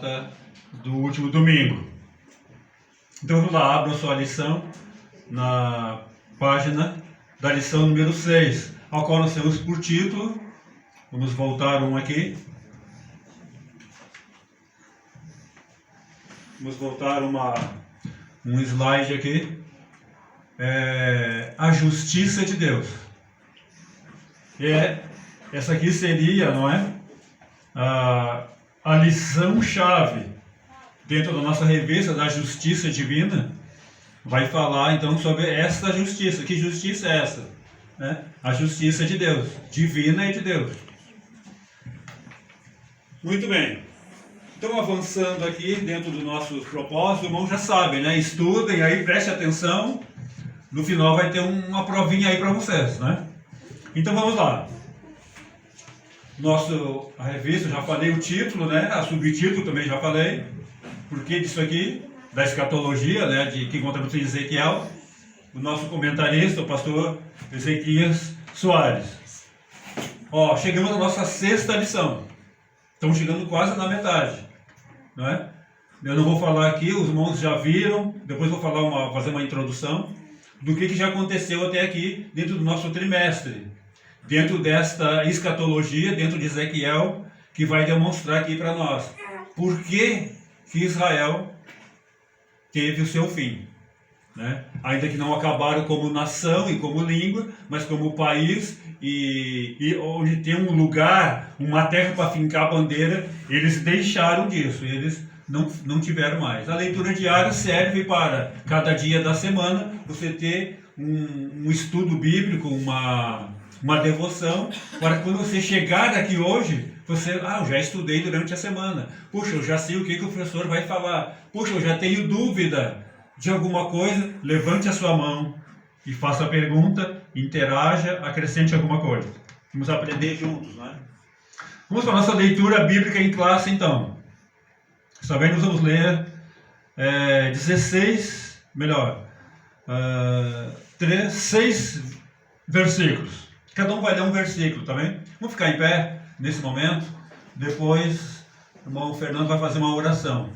data do último domingo. Então vamos lá, abra sua lição na página da lição número 6, ao qual nós temos por título, vamos voltar aqui, vamos voltar um slide aqui, a justiça de Deus. Essa aqui seria, não é, a lição-chave dentro da nossa revista da justiça divina. Vai falar então sobre esta justiça. Que justiça é essa? A justiça de Deus, divina e de Deus. Muito bem. Então, avançando aqui dentro do nosso propósito, irmãos já sabem, né? Estudem aí, prestem atenção. No final vai ter uma provinha aí para vocês, né? Então vamos lá. A revista, já falei o título, né? A subtítulo também já falei. Por que disso aqui? Da escatologia, né? Que encontramos em Ezequiel. O nosso comentarista, o pastor Ezequias Soares. Chegamos à nossa 6ª lição. Estamos chegando quase na metade, não é? Eu não vou falar aqui, os irmãos já viram. Depois vou fazer uma introdução do que já aconteceu até aqui dentro do nosso trimestre, dentro desta escatologia, dentro de Ezequiel, que vai demonstrar aqui para nós por que Israel teve o seu fim, né? Ainda que não acabaram como nação e como língua, mas como país, e onde tem um lugar, uma terra para fincar a bandeira, eles deixaram disso, eles não tiveram mais. A leitura diária serve para, cada dia da semana, você ter um estudo bíblico, uma devoção, para quando você chegar aqui hoje, você, eu já estudei durante a semana, puxa, eu já sei o que o professor vai falar, puxa, eu já tenho dúvida de alguma coisa, levante a sua mão e faça a pergunta, interaja, acrescente alguma coisa. Vamos aprender juntos, né? Vamos para a nossa leitura bíblica em classe, então. Esta vez nós vamos ler 6 versículos. Cada um vai ler um versículo, tá bem? Vamos ficar em pé nesse momento. Depois o irmão Fernando vai fazer uma oração.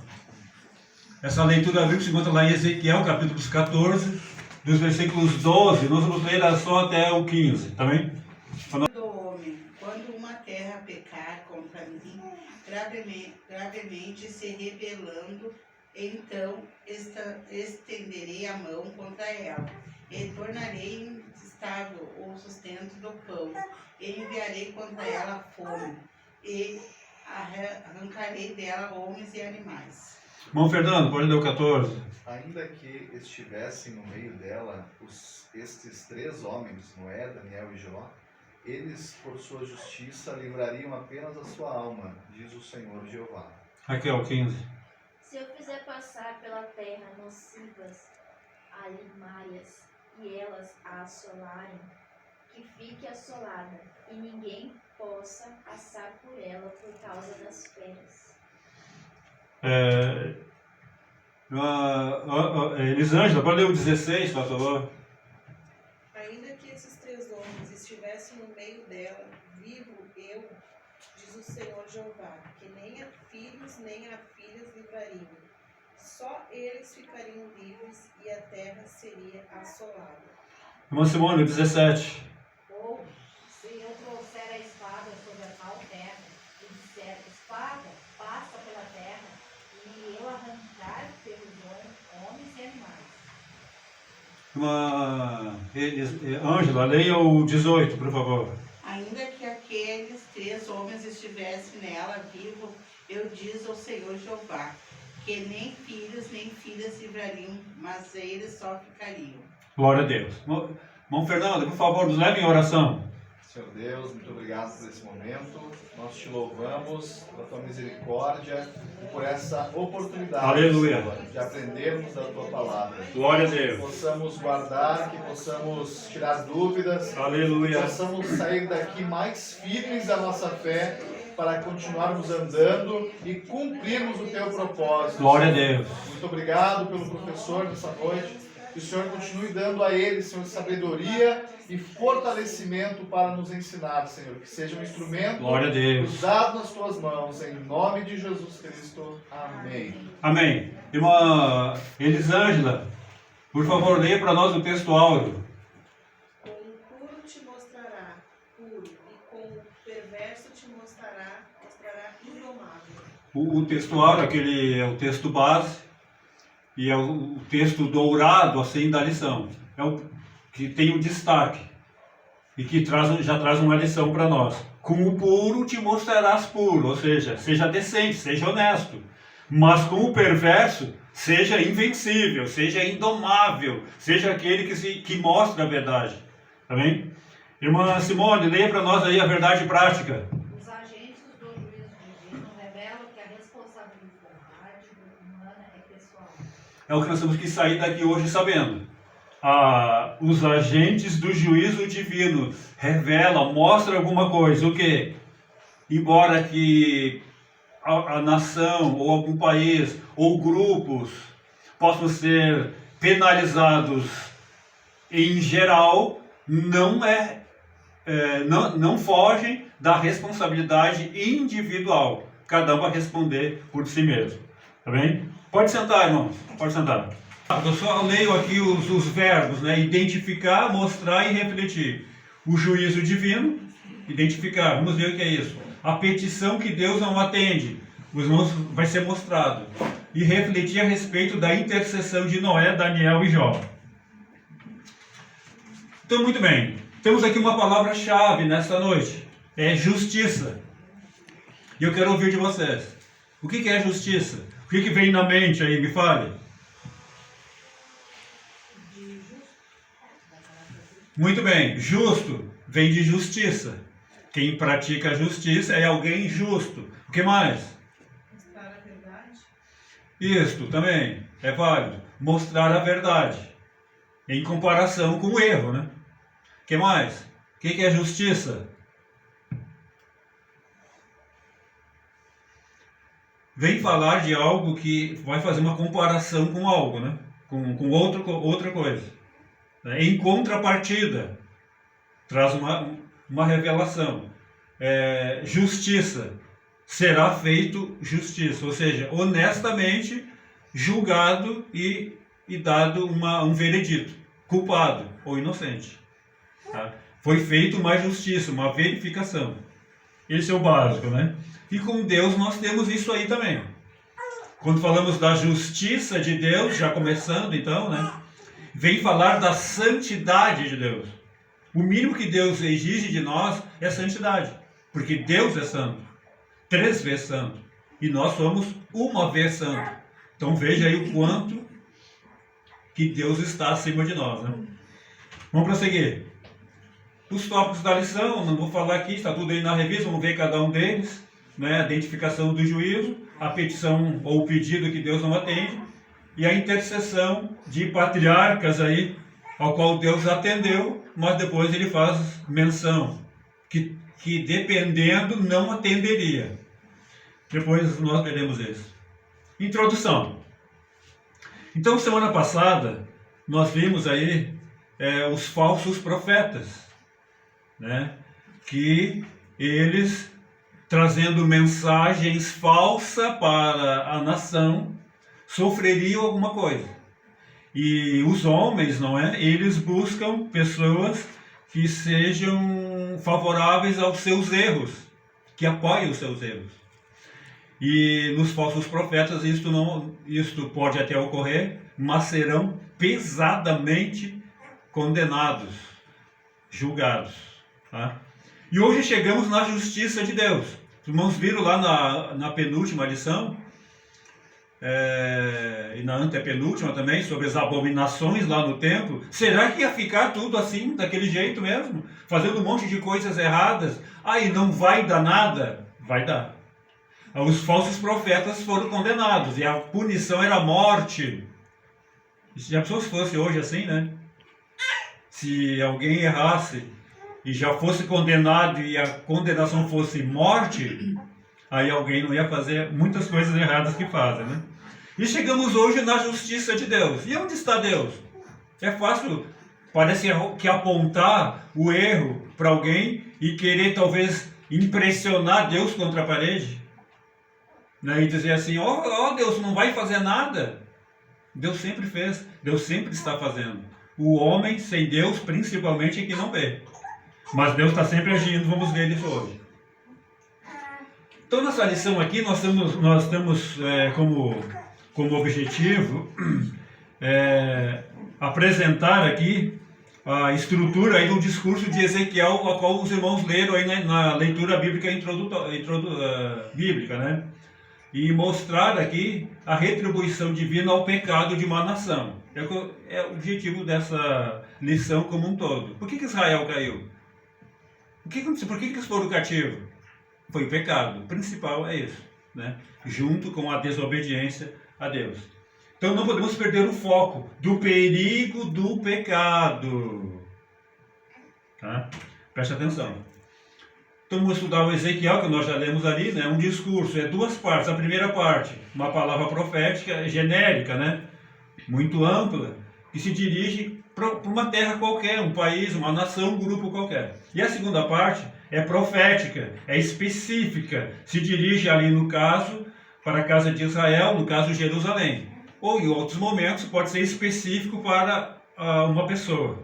Essa leitura bíblica se encontra lá em Ezequiel, capítulo 14, dos versículos 12. Nós vamos ler só até o 15, tá bem? Quando uma terra pecar contra mim, gravemente se rebelando, então estenderei a mão contra ela, e tornarei instável o sustento do pão, e enviarei contra ela fome, e arrancarei dela homens e animais. Irmão Fernando, pode ler o 14. Ainda que estivessem no meio dela estes 3 homens, Noé, Daniel e Jó, eles, por sua justiça, livrariam apenas a sua alma, diz o Senhor Jeová. Raquel, 15. Se eu fizer passar pela terra nocivas, alimárias, e elas a assolarem, que fique assolada, e ninguém possa passar por ela por causa das feras. Elisângela, pode ler o 16, por favor. Ainda que esses 3 homens estivessem no meio dela, vivo eu, diz o Senhor Jeová, que nem a filhos nem a filhas livrariam. Só eles ficariam livres e a terra seria assolada. Irmã Simone, 17. Ou, se eu trouxer a espada sobre a tal terra, e disser, espada, passa pela terra, e eu arrancar pelos homens e animais. Irmã Ângela, leia o 18, por favor. Ainda que aqueles 3 homens estivessem nela vivo, eu diz ao Senhor Jeová, que nem filhos nem filhas livrariam, mas eles só ficariam. Glória a Deus. Irmão Fernando, por favor, nos leve em oração. Senhor Deus, muito obrigado por esse momento. Nós te louvamos pela tua misericórdia e por essa oportunidade, Aleluia, Senhor, de aprendermos da tua palavra. Glória a Deus. Que possamos guardar, que possamos tirar dúvidas. Aleluia. Que possamos sair daqui mais firmes da nossa fé para continuarmos andando e cumprirmos o teu propósito. Glória a Deus. Muito obrigado pelo professor nessa noite. Que o Senhor continue dando a eles, Senhor, sabedoria e fortalecimento para nos ensinar, Senhor. Que seja um instrumento Glória a Deus. usado nas tuas mãos, em nome de Jesus Cristo. Amém. Amém. Irmã Elisângela, por favor, leia para nós o texto áureo. Com o puro te mostrará puro, e com o perverso te mostrará indomável. O texto áureo, aquele é o texto base e é o texto dourado assim da lição. É o que tem o destaque e que já traz uma lição para nós. Com o puro te mostrarás puro, ou seja, seja decente, seja honesto. Mas com o perverso, seja invencível, seja indomável, seja aquele que mostra a verdade. Amém? Irmã Simone, leia para nós aí a verdade prática. Os agentes do juízo divino revelam que a responsabilidade humana é pessoal. É o que nós temos que sair daqui hoje sabendo. Os agentes do juízo divino revelam, mostram alguma coisa. O quê? Embora que a nação, ou algum país, ou grupos possam ser penalizados em geral, não fogem da responsabilidade individual. Cada um vai responder por si mesmo. Tá bem? Pode sentar, irmãos. Pode sentar. Eu só leio aqui os verbos, né? Identificar, mostrar e refletir. O juízo divino, identificar. Vamos ver o que é isso. A petição que Deus não atende, os irmãos, vai ser mostrado. E refletir a respeito da intercessão de Noé, Daniel e Jó. Então, muito bem. Temos aqui uma palavra-chave nesta noite. É justiça. E eu quero ouvir de vocês. O que é justiça? O que vem na mente aí? Me fale. Muito bem. Justo vem de justiça. Quem pratica a justiça é alguém justo. O que mais? Mostrar a verdade. Isto também é válido. Mostrar a verdade. Em comparação com o erro, né? O que mais? O que é justiça? Vem falar de algo que vai fazer uma comparação com algo, né? Com outra coisa. Em contrapartida, traz uma revelação. Justiça. Será feito justiça, ou seja, honestamente julgado e dado um veredito, culpado ou inocente. Tá? Foi feita uma justiça, uma verificação. Esse é o básico, né? E com Deus nós temos isso aí também. Quando falamos da justiça de Deus, já começando então, né? Vem falar da santidade de Deus. O mínimo que Deus exige de nós é santidade. Porque Deus é santo. 3 vezes santo. E nós somos uma vez santo. Então veja aí o quanto que Deus está acima de nós, né? Vamos prosseguir. Os tópicos da lição, não vou falar aqui, está tudo aí na revista, vamos ver cada um deles. Né? A identificação do juízo, a petição ou o pedido que Deus não atende, e a intercessão de patriarcas aí, ao qual Deus atendeu, mas depois ele faz menção, que dependendo não atenderia. Depois nós veremos isso. Introdução. Então, semana passada, nós vimos aí os falsos profetas, né? Que eles, trazendo mensagens falsas para a nação, sofreriam alguma coisa. E os homens, não é? Eles buscam pessoas que sejam favoráveis aos seus erros, que apoiem os seus erros. E nos falsos profetas isto pode até ocorrer, mas serão pesadamente condenados, julgados. Tá? E hoje chegamos na justiça de Deus. Os irmãos viram lá na penúltima lição, e na antepenúltima também, sobre as abominações lá no templo. Será que ia ficar tudo assim, daquele jeito mesmo? Fazendo um monte de coisas erradas? E não vai dar nada? Vai dar. Os falsos profetas foram condenados e a punição era a morte. Se a pessoa fosse hoje assim, né? Se alguém errasse e já fosse condenado e a condenação fosse morte, aí alguém não ia fazer muitas coisas erradas que fazem, né? E chegamos hoje na justiça de Deus. E onde está Deus? É fácil, parece que apontar o erro para alguém e querer talvez impressionar Deus contra a parede. Né? E dizer assim, ó Deus, não vai fazer nada. Deus sempre fez, Deus sempre está fazendo. O homem sem Deus, principalmente, é que não vê. Mas Deus está sempre agindo, vamos ver isso hoje. Então, nessa lição aqui, nós temos como objetivo apresentar aqui a estrutura aí do discurso de Ezequiel, a qual os irmãos leram aí na leitura bíblica bíblica, né? E mostrar aqui a retribuição divina ao pecado de uma nação. É o objetivo dessa lição como um todo. Por que Israel caiu? Por que eles foram cativos? Foi o pecado. O principal é isso, né? Junto com a desobediência a Deus. Então não podemos perder o foco do perigo do pecado. Tá? Preste atenção. Então vamos estudar o Ezequiel, que nós já lemos ali, né? Um discurso, é duas partes. A primeira parte, uma palavra profética genérica, né? Muito ampla, que se dirige para uma terra qualquer, um país, uma nação, um grupo qualquer. E a segunda parte é profética, é específica, se dirige ali no caso para a casa de Israel, no caso Jerusalém. Ou em outros momentos pode ser específico para uma pessoa,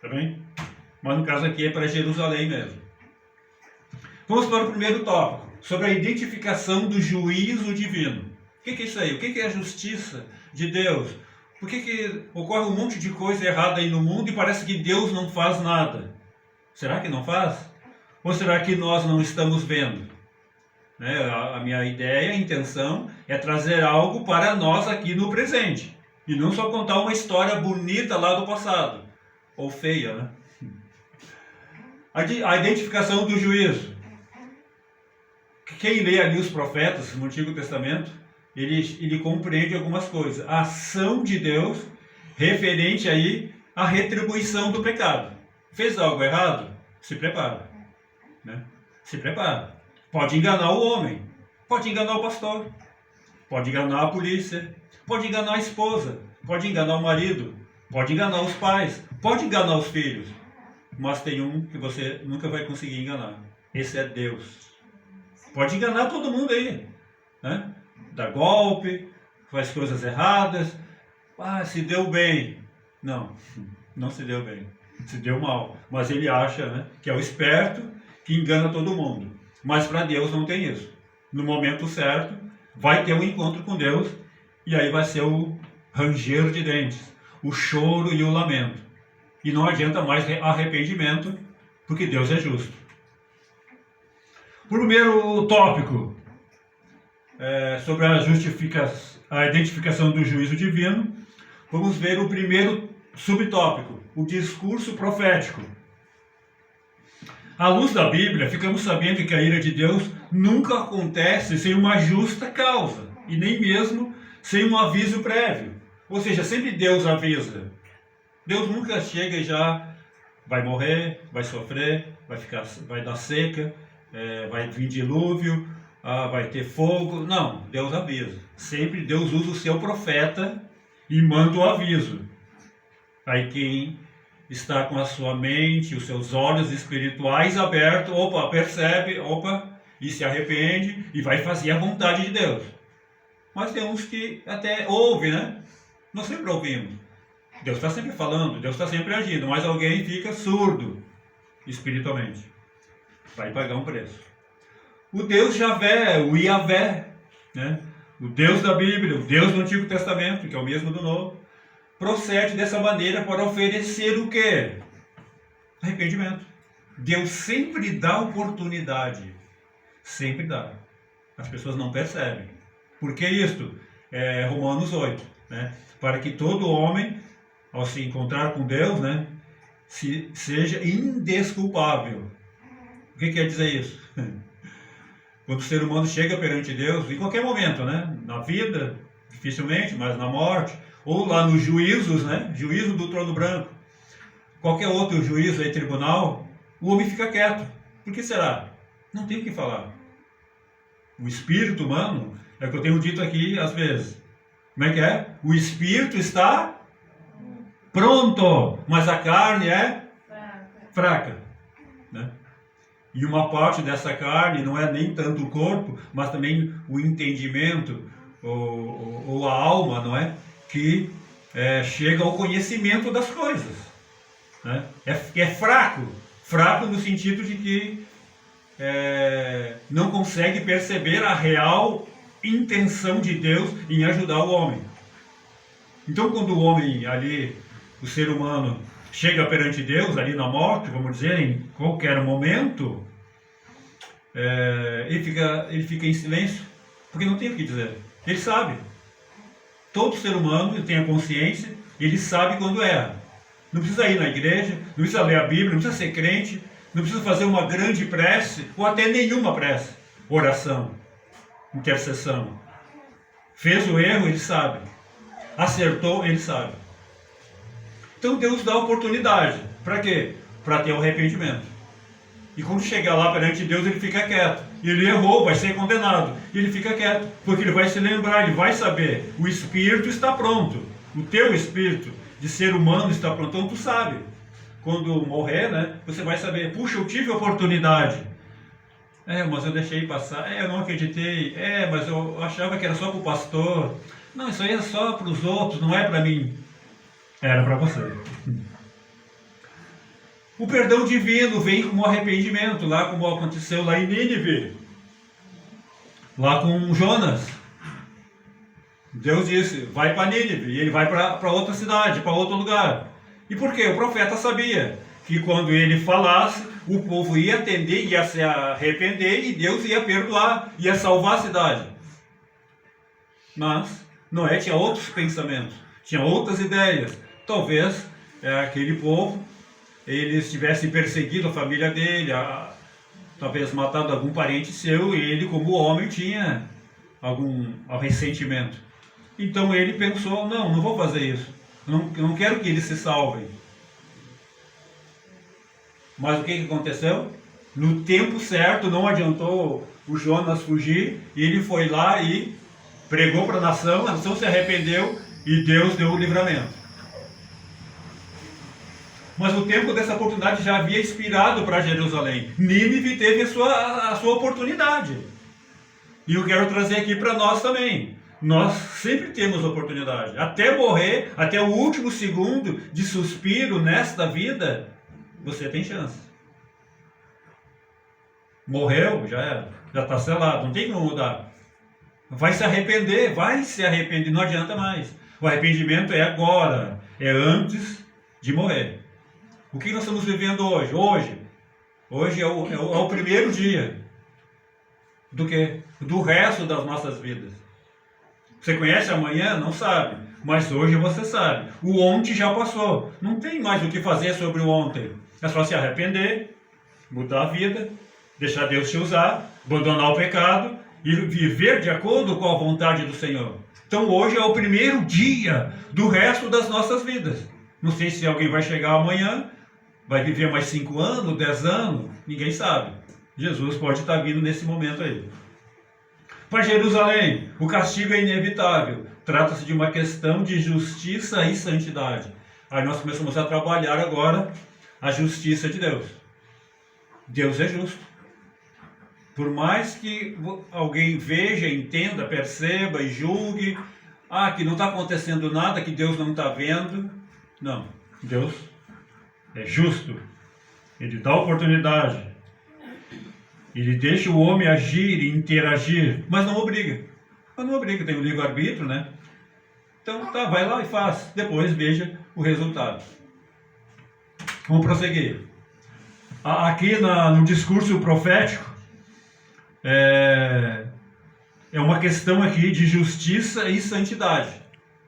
tá bem? Mas no caso aqui é para Jerusalém mesmo. Vamos para o primeiro tópico, sobre a identificação do juízo divino. O que é isso aí? O que é a justiça de Deus? Por que ocorre um monte de coisa errada aí no mundo e parece que Deus não faz nada? Será que não faz? Ou será que nós não estamos vendo? Né? A minha ideia, a intenção é trazer algo para nós aqui no presente. E não só contar uma história bonita lá do passado. Ou feia, né? A identificação do juízo. Quem lê ali os profetas no Antigo Testamento, ele compreende algumas coisas. A ação de Deus referente aí à retribuição do pecado. Fez algo errado? Se prepara. Né? Se prepara. Pode enganar o homem, pode enganar o pastor, pode enganar a polícia, pode enganar a esposa, pode enganar o marido, pode enganar os pais, pode enganar os filhos. Mas tem um que você nunca vai conseguir enganar. Esse é Deus. Pode enganar todo mundo aí, né? Dá golpe, faz coisas erradas. Se deu bem. Não, não se deu bem. Se deu mal. Mas ele acha, né, que é o esperto que engana todo mundo. Mas para Deus não tem isso. No momento certo, vai ter um encontro com Deus e aí vai ser o ranger de dentes, o choro e o lamento. E não adianta mais arrependimento, porque Deus é justo. Primeiro tópico, sobre a identificação do juízo divino, vamos ver o primeiro subtópico, o discurso profético. À luz da Bíblia, ficamos sabendo que a ira de Deus nunca acontece sem uma justa causa, e nem mesmo sem um aviso prévio. Ou seja, sempre Deus avisa. Deus nunca chega e já vai morrer, vai sofrer, vai dar seca, vai vir dilúvio, vai ter fogo. Não, Deus avisa. Sempre Deus usa o seu profeta e manda o aviso. Aí quem está com a sua mente, os seus olhos espirituais abertos, percebe, e se arrepende e vai fazer a vontade de Deus. Mas tem uns que até ouvem, né? Nós sempre ouvimos. Deus está sempre falando, Deus está sempre agindo, mas alguém fica surdo espiritualmente. Vai pagar um preço. O Deus Javé, o Iavé, né? O Deus da Bíblia, o Deus do Antigo Testamento, que é o mesmo do Novo, procede dessa maneira para oferecer o quê? Arrependimento. Deus sempre dá oportunidade. Sempre dá. As pessoas não percebem. Por que isto? Romanos 8. Né? Para que todo homem, ao se encontrar com Deus, né, seja indesculpável. O que quer dizer isso? Quando o ser humano chega perante Deus, em qualquer momento, né? Na vida, dificilmente, mas na morte, ou lá nos juízos, né? Juízo do trono branco, qualquer outro juízo aí, tribunal, o homem fica quieto. Por que será? Não tem o que falar. O espírito humano, é o que eu tenho dito aqui às vezes. Como é que é? O espírito está pronto, mas a carne é Fraca. fraca, né? E uma parte dessa carne não é nem tanto o corpo, mas também o entendimento, ou a alma, não é? Que chega ao conhecimento das coisas, né? É fraco, fraco no sentido de que não consegue perceber a real intenção de Deus em ajudar o homem. Então, quando o homem ali, o ser humano, chega perante Deus, ali na morte, vamos dizer, em qualquer momento, ele fica em silêncio, porque não tem o que dizer. Ele sabe. Todo ser humano tem a consciência, ele sabe quando erra. Não precisa ir na igreja, não precisa ler a Bíblia, não precisa ser crente, não precisa fazer uma grande prece, ou até nenhuma prece, oração, intercessão. Fez o erro, ele sabe. Acertou, ele sabe. Então Deus dá oportunidade. Para quê? Para ter o arrependimento. E quando chegar lá perante Deus, ele fica quieto. Ele errou, vai ser condenado. E ele fica quieto, porque ele vai se lembrar, ele vai saber. O espírito está pronto. O teu espírito de ser humano está pronto. Então tu sabe. Quando morrer, né, você vai saber. Puxa, eu tive oportunidade. Mas eu deixei passar. Eu não acreditei. Mas eu achava que era só para o pastor. Não, isso aí é só para os outros, não é para mim. Era para você. O perdão divino vem como arrependimento, lá como aconteceu lá em Nínive. Lá com Jonas. Deus disse, vai para Nínive. E ele vai para outra cidade, para outro lugar. E por quê? O profeta sabia que quando ele falasse, o povo ia atender, ia se arrepender e Deus ia perdoar, ia salvar a cidade. Mas Noé tinha outros pensamentos, tinha outras ideias. Talvez aquele povo, eles tivessem perseguido a família dele, talvez matado algum parente seu, e ele, como homem, tinha algum ressentimento. Então ele pensou, não vou fazer isso, não quero que eles se salvem. Mas o que aconteceu? No tempo certo, não adiantou o Jonas fugir, e ele foi lá e pregou para a nação se arrependeu, e Deus deu o livramento. Mas o tempo dessa oportunidade já havia expirado para Jerusalém. Nínive teve a sua oportunidade. E eu quero trazer aqui para nós também. Nós sempre temos oportunidade. Até morrer, até o último segundo de suspiro nesta vida, você tem chance. Morreu, já era. Já está selado, não tem como mudar. Vai se arrepender, não adianta mais. O arrependimento é agora, é antes de morrer. O que nós estamos vivendo hoje? Hoje é o primeiro dia. Do quê? Do resto das nossas vidas. Você conhece amanhã? Não sabe. Mas hoje você sabe. O ontem já passou. Não tem mais o que fazer sobre o ontem. É só se arrepender, mudar a vida, deixar Deus te usar, abandonar o pecado e viver de acordo com a vontade do Senhor. Então hoje é o primeiro dia do resto das nossas vidas. Não sei se alguém vai chegar amanhã, vai viver mais 5 anos, 10 anos, ninguém sabe. Jesus pode estar vindo nesse momento aí. Para Jerusalém, o castigo é inevitável. Trata-se de uma questão de justiça e santidade. Aí nós começamos a trabalhar agora a justiça de Deus. Deus é justo. Por mais que alguém veja, entenda, perceba e julgue, que não está acontecendo nada, que Deus não está vendo. Não, Deus é justo. Ele dá oportunidade. Ele deixa o homem agir e interagir, mas não obriga. Tem o livre-arbítrio, né? Então tá, vai lá e faz. Depois veja o resultado. Vamos prosseguir. Aqui no discurso profético, é uma questão aqui de justiça e santidade.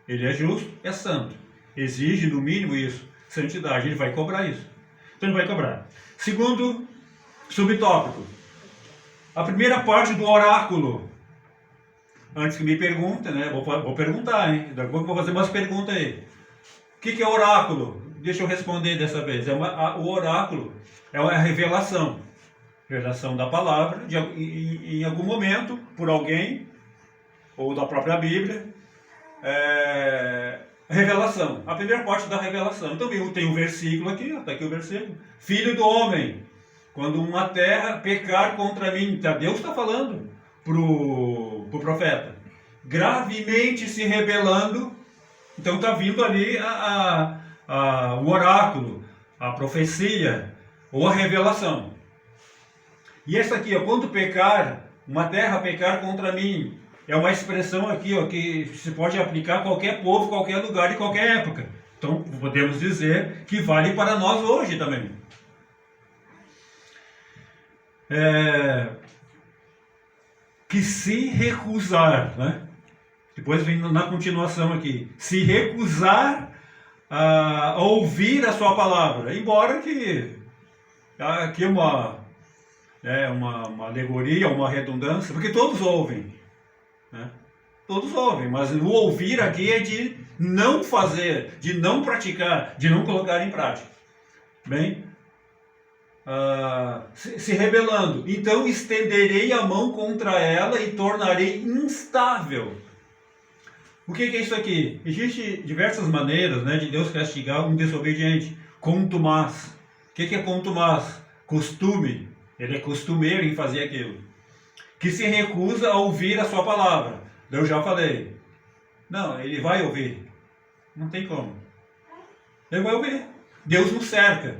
Ele é justo, é santo. Exige no mínimo isso, santidade. Ele vai cobrar isso. Então ele vai cobrar. Segundo subtópico. A primeira parte do oráculo. Antes que me perguntem, né? Vou perguntar, hein? Daqui a pouco vou fazer umas perguntas aí. O que é oráculo? Deixa eu responder dessa vez. O oráculo é a revelação. Revelação da palavra, em algum momento, por alguém, ou da própria Bíblia, revelação. A primeira parte da revelação. Então tem um versículo aqui, está aqui o versículo. Filho do homem, quando uma terra pecar contra mim, Deus está falando pro profeta, gravemente se rebelando, então está vindo ali o oráculo, a profecia ou a revelação. E essa aqui, quando pecar, uma terra pecar contra mim, é uma expressão aqui, que se pode aplicar a qualquer povo, qualquer lugar e qualquer época. Então podemos dizer que vale para nós hoje também. Que se recusar, né? Depois vem na continuação aqui, se recusar a ouvir a sua palavra, embora que aqui é uma alegoria, uma redundância, porque todos ouvem, né? Todos ouvem, mas o ouvir aqui é de não fazer, de não praticar, de não colocar em prática. Bem, se rebelando, então estenderei a mão contra ela e tornarei instável. O que é isso aqui? Existem diversas maneiras, né, de Deus castigar um desobediente. Contumaz. O que é contumaz? Costume. Ele é costumeiro em fazer aquilo. Que se recusa a ouvir a sua palavra. Eu já falei. Não, ele vai ouvir. Não tem como. Ele vai ouvir. Deus nos cerca.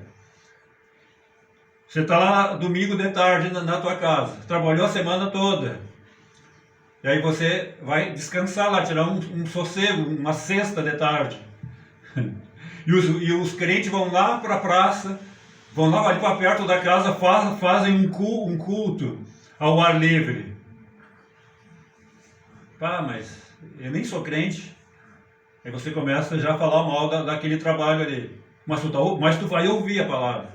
Você está lá domingo de tarde na tua casa. Trabalhou a semana toda. E aí você vai descansar lá, tirar um sossego, uma sesta de tarde. E os crentes vão lá para a praça, vão lá ali para perto da casa, fazem um culto ao ar livre. Mas eu nem sou crente. Aí você começa já a falar mal daquele trabalho ali. Mas tu vai ouvir a palavra.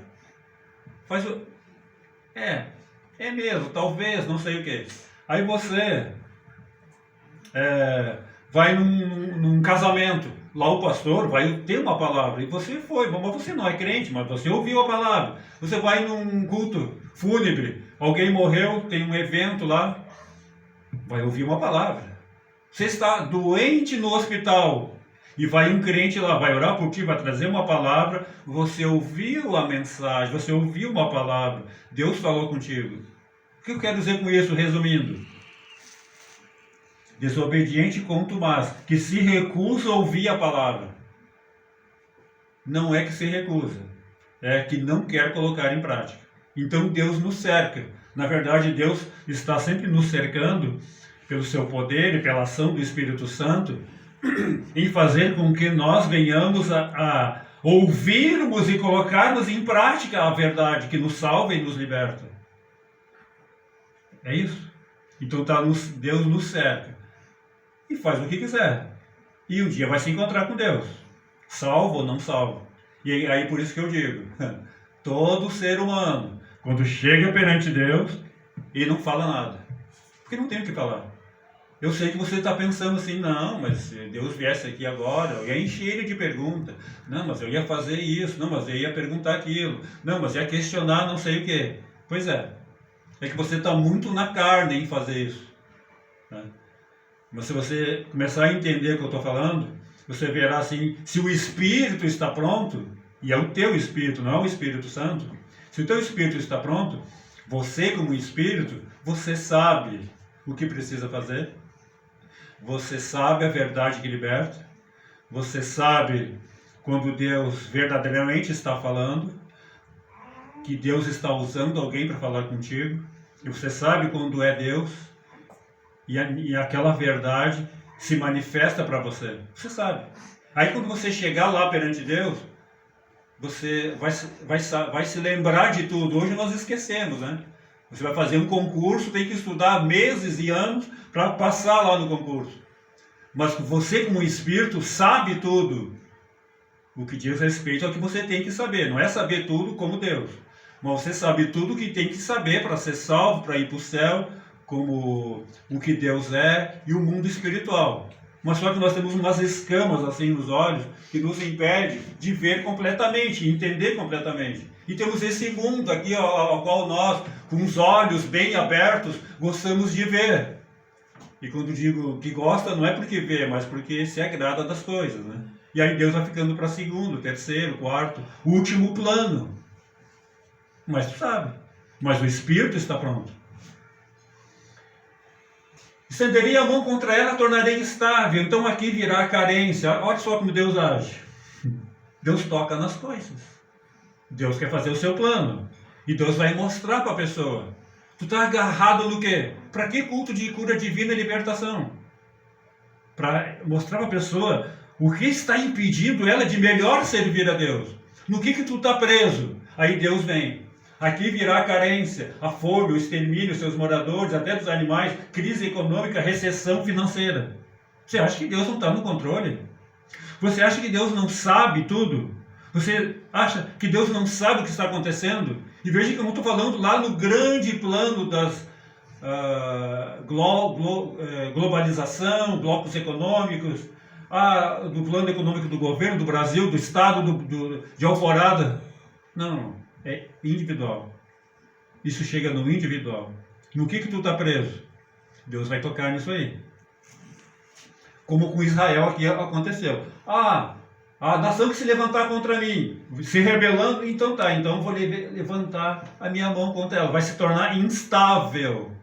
É mesmo, talvez, não sei o que. Aí você vai num casamento, lá o pastor vai ter uma palavra, e você foi, mas você não é crente, mas você ouviu a palavra. Você vai num culto fúnebre, alguém morreu, tem um evento lá, vai ouvir uma palavra. Você está doente no hospital, e vai um crente lá, vai orar por ti, vai trazer uma palavra, você ouviu a mensagem, você ouviu uma palavra, Deus falou contigo. O que eu quero dizer com isso, resumindo? Desobediente contumaz, que se recusa a ouvir a palavra. Não é que se recusa, é que não quer colocar em prática. Então Deus nos cerca. Na verdade, Deus está sempre nos cercando pelo seu poder e pela ação do Espírito Santo em fazer com que nós venhamos a ouvirmos e colocarmos em prática a verdade que nos salva e nos liberta. É isso. Então Deus nos cerca. E faz o que quiser. E um dia vai se encontrar com Deus. Salvo ou não salvo. E aí por isso que eu digo. Todo ser humano, quando chega perante Deus, ele não fala nada. Porque não tem o que falar. Eu sei que você está pensando assim, não, mas se Deus viesse aqui agora, eu ia encher ele de perguntas. Não, mas eu ia fazer isso. Não, mas eu ia perguntar aquilo. Não, mas eu ia questionar não sei o quê. Pois é. É que você está muito na carne em fazer isso. Né? Mas se você começar a entender o que eu estou falando, você verá assim, se o Espírito está pronto, e é o teu Espírito, não é o Espírito Santo, se o teu Espírito está pronto, você como Espírito, você sabe o que precisa fazer, você sabe a verdade que liberta, você sabe quando Deus verdadeiramente está falando, que Deus está usando alguém para falar contigo, e você sabe quando é Deus, e aquela verdade se manifesta para você. Você sabe. Aí quando você chegar lá perante Deus, você vai se lembrar de tudo. Hoje nós esquecemos, né? Você vai fazer um concurso, tem que estudar meses e anos para passar lá no concurso. Mas você como Espírito sabe tudo. O que diz respeito ao que você tem que saber. Não é saber tudo como Deus. Mas você sabe tudo o que tem que saber para ser salvo, para ir para o céu, como o que Deus é e o mundo espiritual. Mas só que nós temos umas escamas assim nos olhos que nos impede de ver completamente, entender completamente. E temos esse mundo aqui ao qual nós, com os olhos bem abertos, gostamos de ver. E quando digo que gosta, não é porque vê, mas porque se agrada das coisas, né? E aí Deus vai ficando para segundo, terceiro, quarto, último plano. Mas tu sabe. Mas o espírito está pronto. Estenderei a mão contra ela, tornarei instável. Então aqui virá a carência. Olha só como Deus age. Deus toca nas coisas. Deus quer fazer o seu plano. E Deus vai mostrar para a pessoa. Tu está agarrado no quê? Para que culto de cura divina e libertação? Para mostrar para a pessoa o que está impedindo ela de melhor servir a Deus. No que tu está preso? Aí Deus vem. Aqui virá a carência, a fome, o extermínio, seus moradores, até dos animais, crise econômica, recessão financeira. Você acha que Deus não está no controle? Você acha que Deus não sabe tudo? Você acha que Deus não sabe o que está acontecendo? E veja que eu não estou falando lá no grande plano das globalização, blocos econômicos, do plano econômico do governo, do Brasil, do Estado, de Alvorada. Não, é individual. Isso chega no individual. No que tu está preso? Deus vai tocar nisso aí. Como com Israel aqui aconteceu. A nação que se levantar contra mim, se rebelando, então tá, então eu vou levantar a minha mão contra ela. Vai se tornar instável.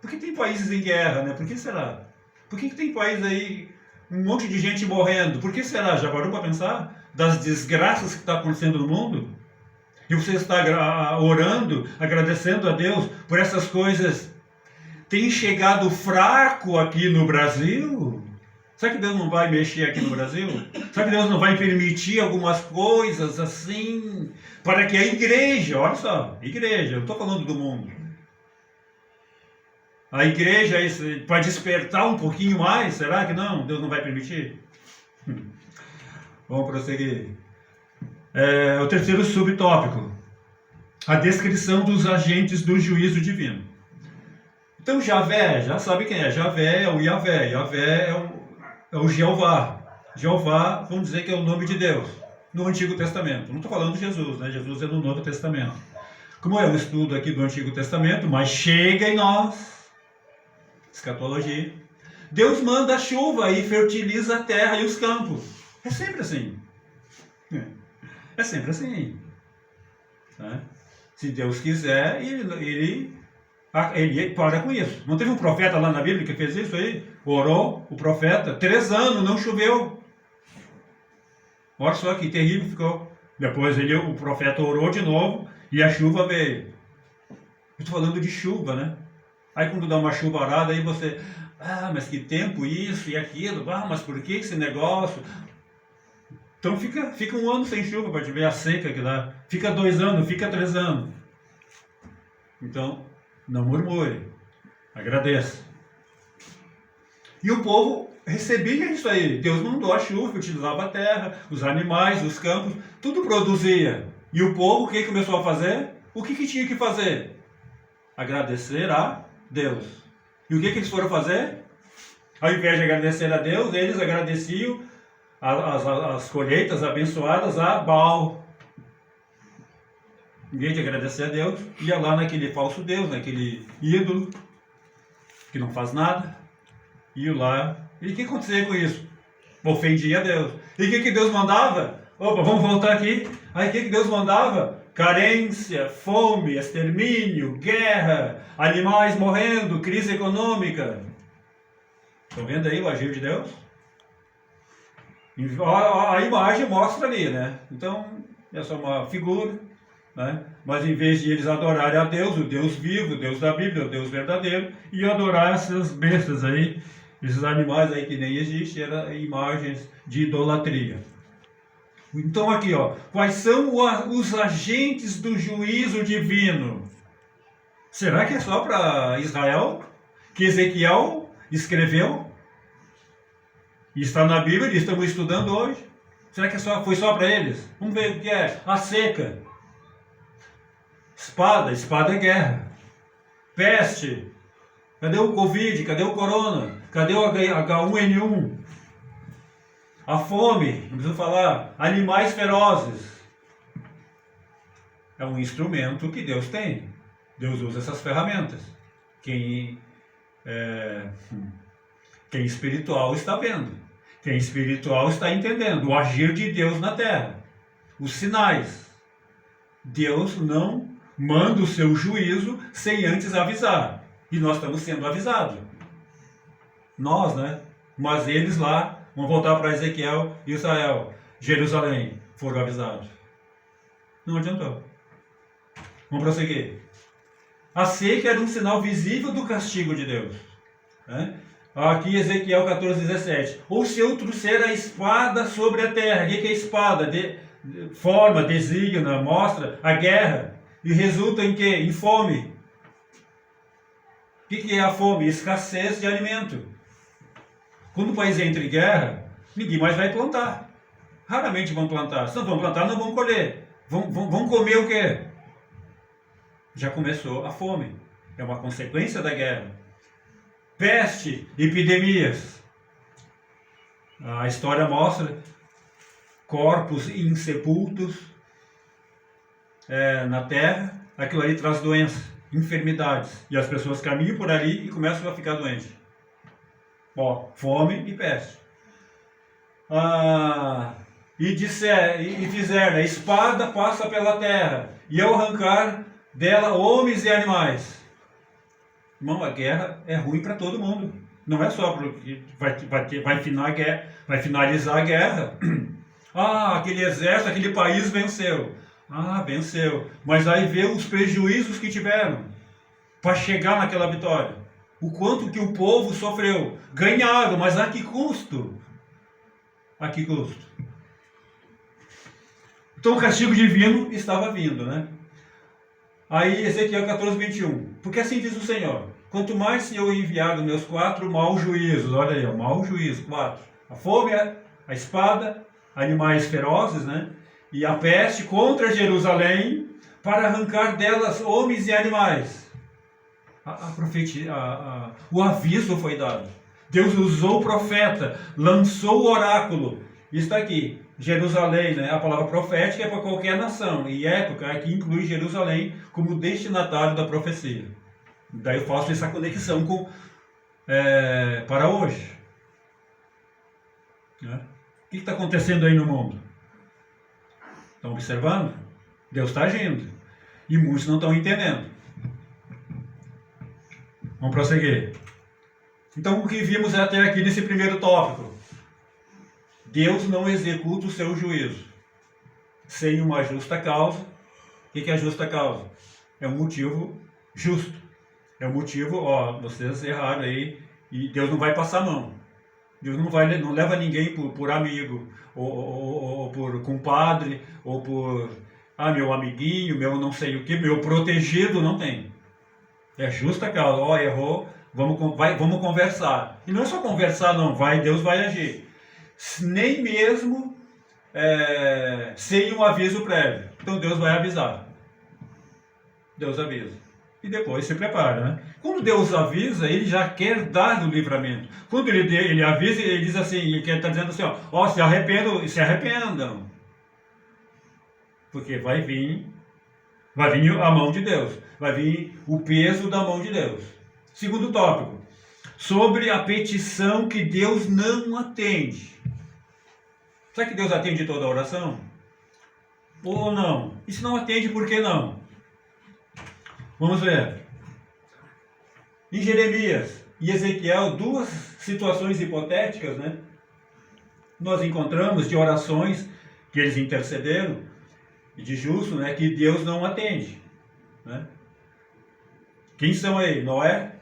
Por que tem países em guerra, né? Por que será? Por que tem países aí, um monte de gente morrendo? Por que será? Já parou para pensar? Das desgraças que está acontecendo no mundo? E você está orando, agradecendo a Deus por essas coisas. Tem chegado fraco aqui no Brasil? Será que Deus não vai mexer aqui no Brasil? Será que Deus não vai permitir algumas coisas assim? Para que a igreja, olha só, igreja, eu não estou falando do mundo. A igreja, para despertar um pouquinho mais, será que não? Deus não vai permitir? Vamos prosseguir. O terceiro subtópico. A descrição dos agentes do juízo divino. Então Javé, já sabe quem é. Javé é o Yavé. Yavé é o Jeová. Jeová, vamos dizer que é o nome de Deus. No Antigo Testamento. Não estou falando de Jesus, né? Jesus é no Novo Testamento. Como é um estudo aqui do Antigo Testamento, mas chega em nós. Escatologia. Deus manda a chuva e fertiliza a terra e os campos. É sempre assim. É sempre assim. Né? Se Deus quiser, ele para com isso. Não teve um profeta lá na Bíblia que fez isso aí? Orou, o profeta, 3 anos, não choveu. Olha só que terrível ficou. Depois o profeta orou de novo e a chuva veio. Eu estou falando de chuva, né? Aí quando dá uma chuvarada, aí você... mas que tempo isso e aquilo. Mas por que esse negócio? Então fica 1 ano sem chuva para te ver a seca que dá. Fica 2 anos, fica 3 anos. Então, não murmure. Agradeça. E o povo recebia isso aí. Deus mandou a chuva, utilizava a terra, os animais, os campos, tudo produzia. E o povo, o que começou a fazer? O que tinha que fazer? Agradecer a Deus. E o que eles foram fazer? Ao invés de agradecer a Deus, eles agradeciam as colheitas abençoadas a Baal. Em vez de agradecer a Deus, ia lá naquele falso Deus, naquele ídolo, que não faz nada, ia lá. E o que acontecia com isso? Ofendia a Deus. E o que Deus mandava? Opa, vamos voltar aqui. Aí o que Deus mandava? Carência, fome, extermínio, guerra, animais morrendo, crise econômica. Estão vendo aí o agir de Deus? A imagem mostra ali, né? Então, é só uma figura, né? Mas em vez de eles adorarem a Deus, o Deus vivo, o Deus da Bíblia, o Deus verdadeiro, e adorar essas bestas aí, esses animais aí que nem existem, eram imagens de idolatria. Então aqui, quais são os agentes do juízo divino? Será que é só para Israel que Ezequiel escreveu? E está na Bíblia e estamos estudando hoje. Será que foi só para eles? Vamos ver o que é. A seca. Espada é guerra. Peste. Cadê o Covid? Cadê o Corona? Cadê o H1N1? A fome, não preciso falar. Animais ferozes. É um instrumento que Deus tem. Deus usa essas ferramentas. Quem espiritual está vendo. Quem é espiritual está entendendo o agir de Deus na terra, os sinais. Deus não manda o seu juízo sem antes avisar. E nós estamos sendo avisados. Nós, né? Mas eles lá, vão voltar para Ezequiel, Israel, Jerusalém, foram avisados. Não adiantou. Vamos prosseguir. A seca era um sinal visível do castigo de Deus. Né? Aqui Ezequiel 14:17. Ou se eu trouxer a espada sobre a terra. O que é espada? Forma, designa, mostra a guerra. E resulta em quê? Em fome. O que é a fome? Escassez de alimento. Quando o país entra em guerra, ninguém mais vai plantar. Raramente vão plantar. Se não vão plantar, não vão colher. Vão comer o quê? Já começou a fome. É uma consequência da guerra. Peste, epidemias. A história mostra corpos insepultos na terra. Aquilo ali traz doenças, enfermidades. E as pessoas caminham por ali e começam a ficar doentes. Fome e peste. E fizeram, a espada passa pela terra, e ao arrancar dela homens e animais. Irmão, a guerra é ruim para todo mundo. Não é só porque vai finalizar a guerra. Aquele exército, aquele país venceu. Venceu. Mas aí vê os prejuízos que tiveram para chegar naquela vitória. O quanto que o povo sofreu. Ganharam, mas a que custo? A que custo? Então o castigo divino estava vindo, né? Aí Ezequiel 14:21. Porque assim diz o Senhor: quanto mais se eu enviar os meus 4 maus juízos, olha aí, mau juízo, 4. A fome, a espada, animais ferozes, né? E a peste contra Jerusalém, para arrancar delas homens e animais. O aviso foi dado. Deus usou o profeta, lançou o oráculo. Está aqui, Jerusalém, né? A palavra profética é para qualquer nação. E época aqui inclui Jerusalém como destinatário da profecia. Daí eu faço essa conexão para hoje. Né? O que está acontecendo aí no mundo? Estão observando? Deus está agindo. E muitos não estão entendendo. Vamos prosseguir. Então, o que vimos até aqui nesse primeiro tópico? Deus não executa o seu juízo sem uma justa causa. O que é a justa causa? É um motivo justo. É um motivo, vocês erraram aí, e Deus não vai passar a mão. Deus não leva ninguém por amigo, ou por compadre, ou por meu amiguinho, meu não sei o que, meu protegido, não tem. É justa causa. Errou, vamos conversar. E não é só conversar, não. Deus vai agir. Nem mesmo sem um aviso prévio. Então Deus vai avisar. Deus avisa. E depois se prepara, né? Quando Deus avisa, Ele já quer dar o livramento. Quando Ele avisa, Ele diz assim, Ele está dizendo assim, se arrependam. Porque vai vir a mão de Deus. Vai vir o peso da mão de Deus. Segundo tópico. Sobre a petição que Deus não atende. Será que Deus atende toda a oração? Ou não? E se não atende, por que não? Vamos ver. Em Jeremias e Ezequiel, 2 situações hipotéticas, né? Nós encontramos de orações que eles intercederam, e de justo, né, que Deus não atende. Né? Quem são aí? Noé,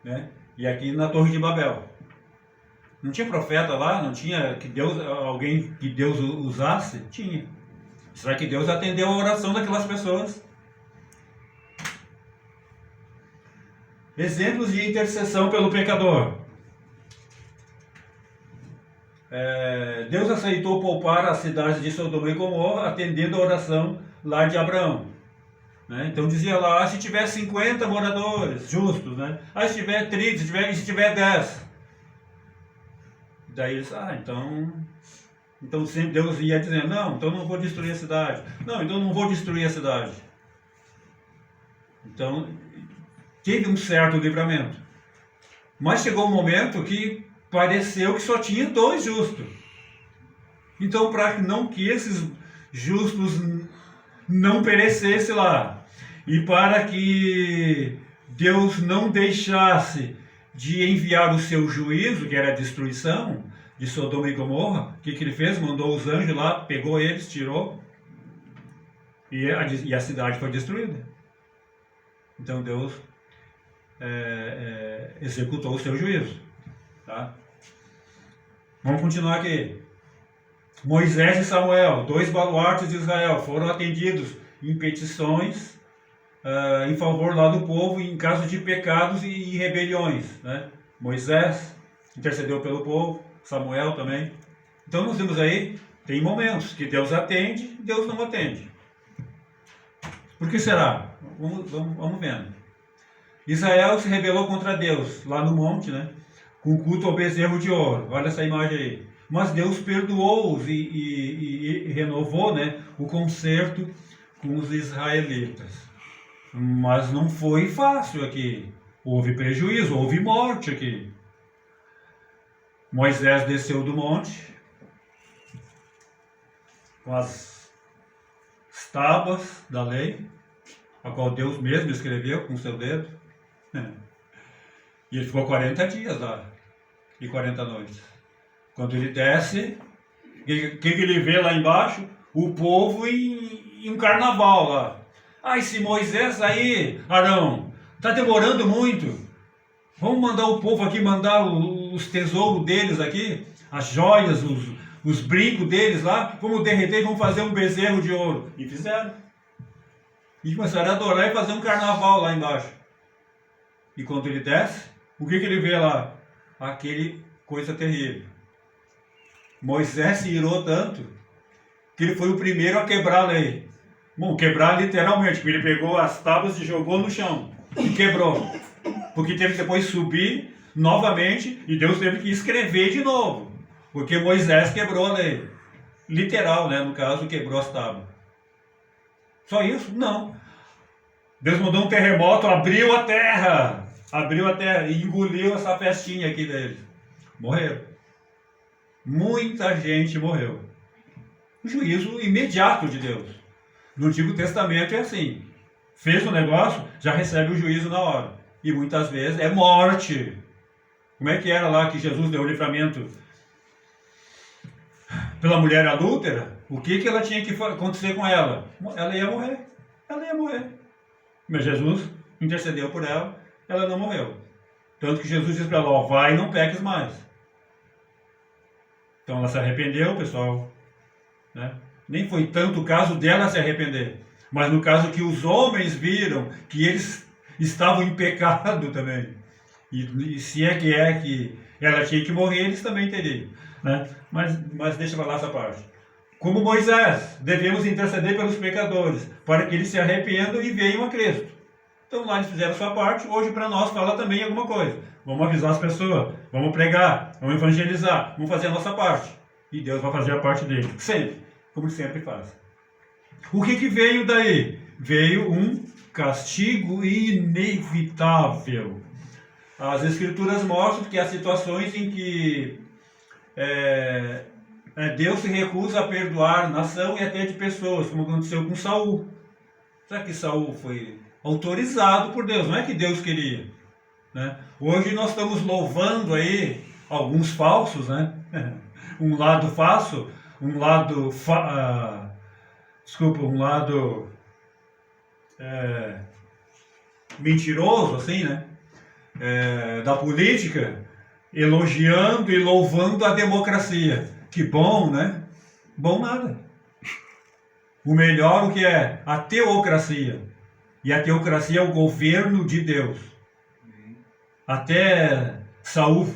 né? E aqui na Torre de Babel. Não tinha profeta lá? Não tinha alguém que Deus usasse? Tinha. Será que Deus atendeu a oração daquelas pessoas? Exemplos de intercessão pelo pecador. Deus aceitou poupar as cidades de Sodoma e Gomorra, atendendo a oração lá de Abraão. Né? Então dizia lá, se tiver 50 moradores justos, né? Se tiver 30, se tiver 10. Daí eles, então sempre Deus ia dizendo, não, então não vou destruir a cidade. Não, então não vou destruir a cidade. Então, teve um certo livramento. Mas chegou um momento que pareceu que só tinha 2 justos. Então, para não que esses justos não perecessem lá, e para que Deus não deixasse de enviar o seu juízo, que era a destruição de Sodoma e Gomorra, o que ele fez? Mandou os anjos lá, pegou eles, tirou, e a cidade foi destruída. Então Deus executou o seu juízo. Tá? Vamos continuar aqui. Moisés e Samuel, 2 baluartes de Israel, foram atendidos em petições em favor lá do povo em caso de pecados e rebeliões, né? Moisés intercedeu pelo povo, Samuel também. Então nós vemos aí, tem momentos que Deus atende, Deus não atende. Por que será? Vamos vendo. Israel se rebelou contra Deus, lá no monte, né? Com culto ao bezerro de ouro. Olha essa imagem aí. Mas Deus perdoou-os e renovou, né, o concerto com os israelitas. Mas não foi fácil aqui. Houve prejuízo, houve morte aqui. Moisés desceu do monte com as tábuas da lei, a qual Deus mesmo escreveu com o seu dedo. E ele ficou 40 dias lá e 40 noites. Quando ele desce, o que ele vê lá embaixo? O povo em um carnaval lá. Ah, esse Moisés aí, Arão, está demorando muito. Vamos mandar o povo aqui, mandar os tesouros deles aqui, as joias, os brincos deles lá, vamos derreter e vamos fazer um bezerro de ouro. E fizeram. E começaram a adorar e fazer um carnaval lá embaixo. E quando ele desce, o que ele vê lá? Aquele coisa terrível. Moisés se irou tanto que ele foi o primeiro a quebrar a lei. Bom, quebrar literalmente, porque ele pegou as tábuas e jogou no chão e quebrou. Porque teve que depois subir novamente e Deus teve que escrever de novo. Porque Moisés quebrou a lei. Literal, né? No caso, quebrou as tábuas. Só isso? Não. Deus mandou um terremoto, abriu a terra e engoliu essa festinha aqui deles. Morreram. Muita gente morreu. O juízo imediato de Deus. No Antigo Testamento é assim. Fez o negócio, já recebe o juízo na hora. E muitas vezes é morte. Como é que era lá que Jesus deu o livramento pela mulher adúltera? O que ela tinha que acontecer com ela? Ela ia morrer. Ela ia morrer. Mas Jesus intercedeu por ela, ela não morreu. Tanto que Jesus disse para ela, ó, vai e não peques mais. Então ela se arrependeu, pessoal, né? Nem foi tanto o caso dela se arrepender, mas no caso que os homens viram que eles estavam em pecado também. E se é que ela tinha que morrer, eles também teriam, né? Mas deixa eu falar essa parte. Como Moisés, devemos interceder pelos pecadores, para que eles se arrependam e venham a Cristo. Então lá eles fizeram a sua parte, hoje para nós fala também alguma coisa. Vamos avisar as pessoas, vamos pregar, vamos evangelizar, vamos fazer a nossa parte. E Deus vai fazer a parte dele, sempre, como sempre faz. O que veio daí? Veio um castigo inevitável. As Escrituras mostram que há situações em que Deus se recusa a perdoar nação e até de pessoas, como aconteceu com Saul. Será que Saul foi autorizado por Deus? Não é que Deus queria, né? Hoje nós estamos louvando aí alguns falsos, né? Um lado falso, um lado mentiroso, assim, né? Da política, elogiando e louvando a democracia. Que bom, né? Bom nada. O melhor o que é? A teocracia. E a teocracia é o governo de Deus. Até Saul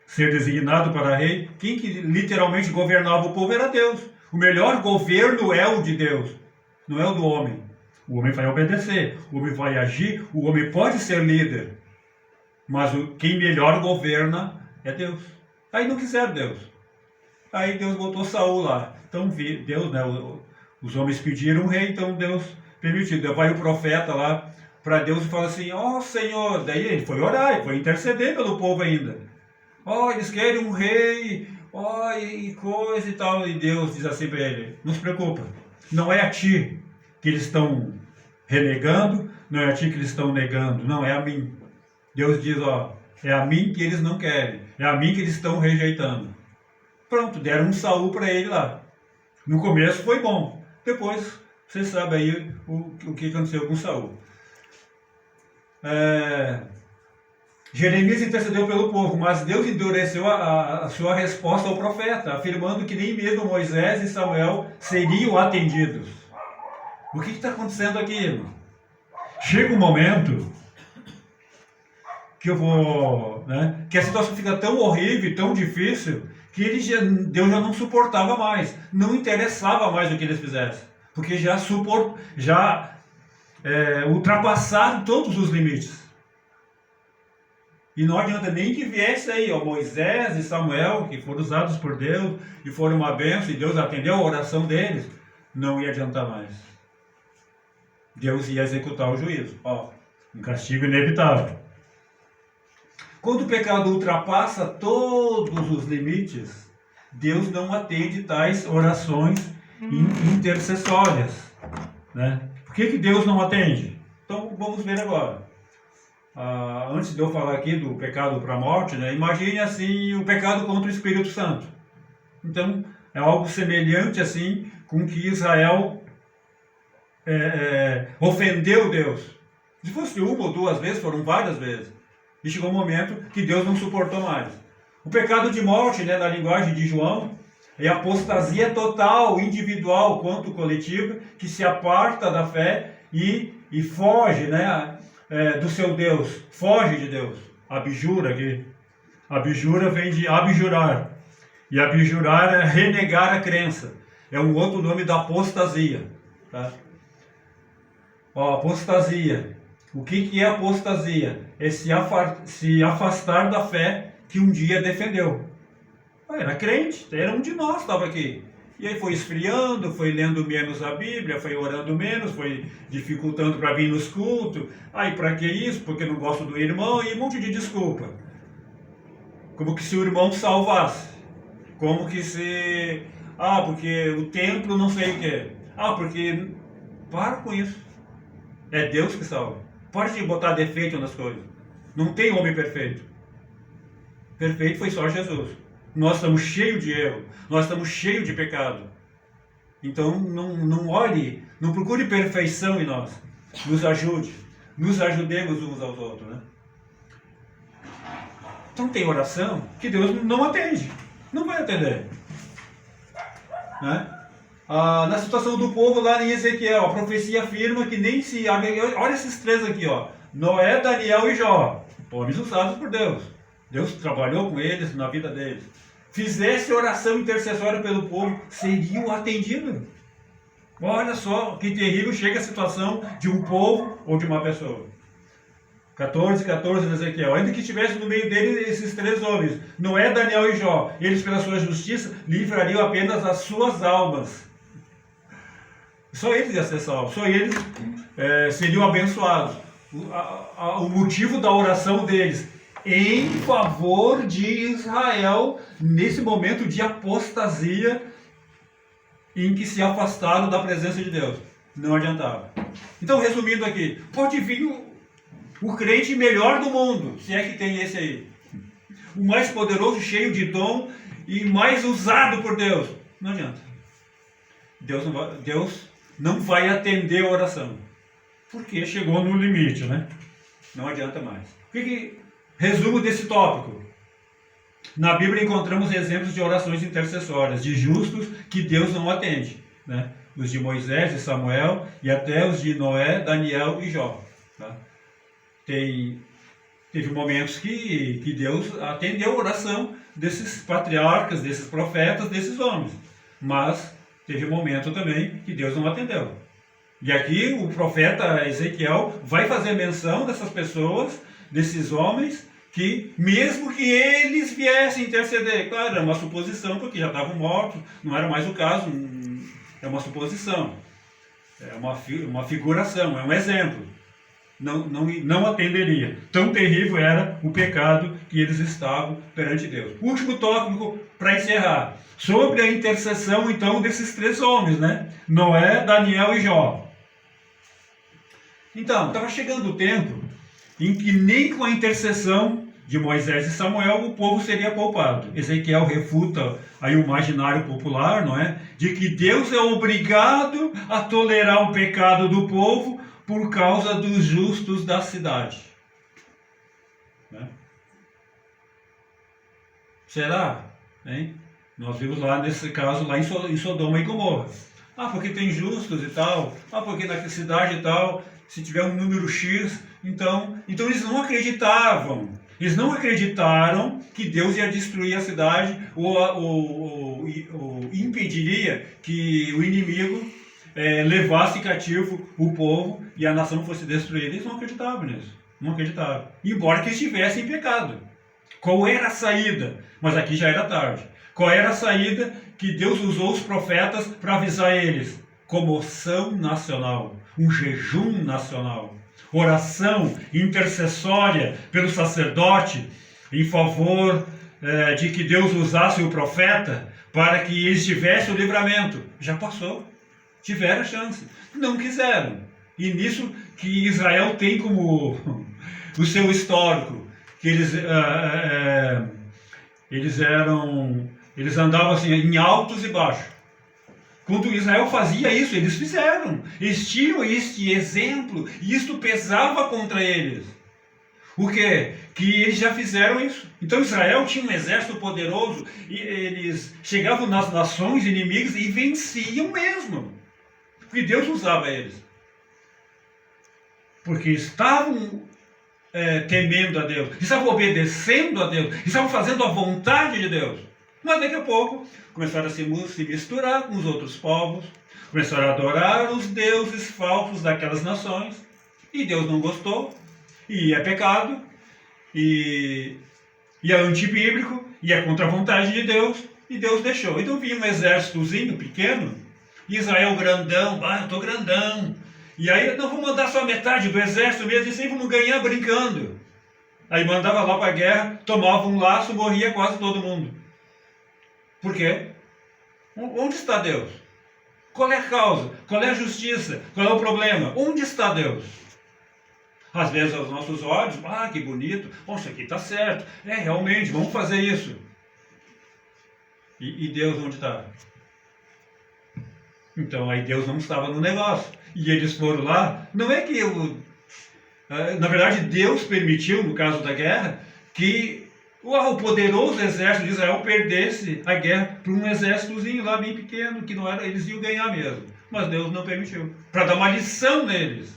ser designado para rei, quem que literalmente governava o povo era Deus. O melhor governo é o de Deus, não é o do homem. O homem vai obedecer, o homem vai agir, o homem pode ser líder. Mas quem melhor governa é Deus. Aí não quiseram Deus. Aí Deus botou Saul lá. Então Deus, né, os homens pediram um rei, então Deus permitiu. Daí vai o profeta lá para Deus e fala assim, ó Senhor, daí ele foi orar, ele foi interceder pelo povo ainda. Eles querem um rei, e coisa e tal. E Deus diz assim para ele: não se preocupa, não é a ti que eles estão renegando, não é a ti que eles estão negando, não, é a mim. Deus diz: é a mim que eles não querem, é a mim que eles estão rejeitando. Pronto, deram um Saul para ele lá. No começo foi bom, depois você sabe aí o que aconteceu com Saul. Jeremias intercedeu pelo povo, mas Deus endureceu a sua resposta ao profeta, afirmando que nem mesmo Moisés e Samuel seriam atendidos. O que está acontecendo aqui, irmão? Chega um momento que que a situação fica tão horrível, tão difícil, que Deus já não suportava mais, não interessava mais o que eles fizessem, porque já ultrapassaram todos os limites. E não adianta nem que viesse aí, Moisés e Samuel, que foram usados por Deus e foram uma bênção, e Deus atendeu a oração deles, não ia adiantar mais. Deus ia executar o juízo, um castigo inevitável. Quando o pecado ultrapassa todos os limites, Deus não atende tais orações intercessórias, né? Por que Deus não atende? Então vamos ver agora. Antes de eu falar aqui do pecado para a morte, né, imagine assim o pecado contra o Espírito Santo. Então é algo semelhante assim com que Israel ofendeu Deus. Se fosse uma ou duas vezes, foram várias vezes. E chegou um momento que Deus não suportou mais. O pecado de morte, né, na linguagem de João, é a apostasia total, individual quanto coletiva, que se aparta da fé e foge, né, do seu Deus, foge de Deus. Abjura aqui. Abjura vem de abjurar. E abjurar é renegar a crença. É um outro nome da apostasia. Tá? Apostasia. O que é apostasia? É se afastar da fé que um dia defendeu. Era crente, era um de nós, estava aqui. E aí foi esfriando, foi lendo menos a Bíblia, foi orando menos, foi dificultando para vir nos cultos. Aí para que isso? Porque não gosto do irmão, e um monte de desculpa. Como que se o irmão salvasse. Como que se... porque o templo não sei o quê. Porque... Para com isso. É Deus que salva. Pode botar defeito nas coisas. Não tem homem perfeito. Perfeito foi só Jesus. Nós estamos cheios de erro. Nós estamos cheios de pecado. Então não olhe, não procure perfeição em nós. Nos ajude. Nos ajudemos uns aos outros, né? Então tem oração que Deus não atende. Não vai atender. Né? Na situação do povo lá em Ezequiel, a profecia afirma que nem se... Olha esses três aqui, Noé, Daniel e Jó. Homens usados por Deus. Deus trabalhou com eles na vida deles. Fizesse oração intercessória pelo povo, seriam atendidos. Olha só que terrível chega a situação de um povo ou de uma pessoa. 14 de Ezequiel. Ainda que estivesse no meio deles esses três homens, Noé, Daniel e Jó, eles pela sua justiça livrariam apenas as suas almas. Só eles iam ser salvos, só eles seriam abençoados. O motivo da oração deles em favor de Israel nesse momento de apostasia em que se afastaram da presença de Deus. Não adiantava. Então, resumindo aqui, pode vir o crente melhor do mundo, se é que tem esse aí. O mais poderoso, cheio de dom e mais usado por Deus. Não adianta. Deus não vai atender a oração. Porque chegou no limite, né? Não adianta mais. Resumo desse tópico. Na Bíblia encontramos exemplos de orações intercessórias, de justos que Deus não atende. Né? Os de Moisés e Samuel, e até os de Noé, Daniel e Jó. Tá? Teve momentos que Deus atendeu a oração desses patriarcas, desses profetas, desses homens. Mas teve momento também que Deus não atendeu. E aqui o profeta Ezequiel vai fazer menção dessas pessoas, desses homens, que mesmo que eles viessem interceder, claro, era uma suposição, porque já estavam mortos, não era mais o caso, é uma suposição, é uma figuração, é um exemplo. Não atenderia. Tão terrível era o pecado que eles estavam perante Deus. Último tópico para encerrar, sobre a intercessão então desses 3 homens, né? Noé, Daniel e Jó. Então, estava chegando o tempo em que nem com a intercessão de Moisés e Samuel o povo seria poupado. Ezequiel refuta aí o imaginário popular, não é? De que Deus é obrigado a tolerar o pecado do povo por causa dos justos da cidade. Né? Será? Hein? Nós vimos lá nesse caso lá em Sodoma e Gomorra. Ah, porque tem justos e tal. Ah, porque naquela cidade e tal, se tiver um número X, então eles não acreditavam. Eles não acreditaram que Deus ia destruir a cidade ou impediria que o inimigo levasse cativo o povo e a nação fosse destruída. Eles não acreditavam nisso. Não acreditavam. Embora que estivessem em pecado. Qual era a saída? Mas aqui já era tarde. Qual era a saída que Deus usou os profetas para avisar eles? Comoção nacional. Um jejum nacional. Oração intercessória pelo sacerdote em favor de que Deus usasse o profeta para que eles tivessem o livramento. Já passou. Tiveram a chance. Não quiseram. E nisso que Israel tem como o seu histórico, que eles andavam assim em altos e baixos. Quando Israel fazia isso, eles fizeram. Eles tinham este exemplo e isto pesava contra eles. O quê? Que eles já fizeram isso. Então Israel tinha um exército poderoso e eles chegavam nas nações inimigas e venciam mesmo. Porque Deus usava eles. Porque estavam temendo a Deus, estavam obedecendo a Deus, estavam fazendo a vontade de Deus. Mas daqui a pouco começaram a se misturar com os outros povos, começaram a adorar os deuses falsos daquelas nações, e Deus não gostou, e é pecado, e é antibíblico, e é contra a vontade de Deus, e Deus deixou. Então vinha um exércitozinho pequeno, Israel grandão, eu estou grandão, e aí nós vamos mandar só metade do exército mesmo, e sempre vamos ganhar brincando. Aí mandava lá para a guerra, tomava um laço, morria quase todo mundo. Por quê? Onde está Deus? Qual é a causa? Qual é a justiça? Qual é o problema? Onde está Deus? Às vezes aos nossos olhos, que bonito, bom, isso aqui está certo, realmente, vamos fazer isso. E Deus onde está? Então aí Deus não estava no negócio. E eles foram lá, não é que na verdade Deus permitiu, no caso da guerra, que o poderoso exército de Israel perdesse a guerra para um exércitozinho lá bem pequeno, que não era, eles iam ganhar mesmo. Mas Deus não permitiu, para dar uma lição neles.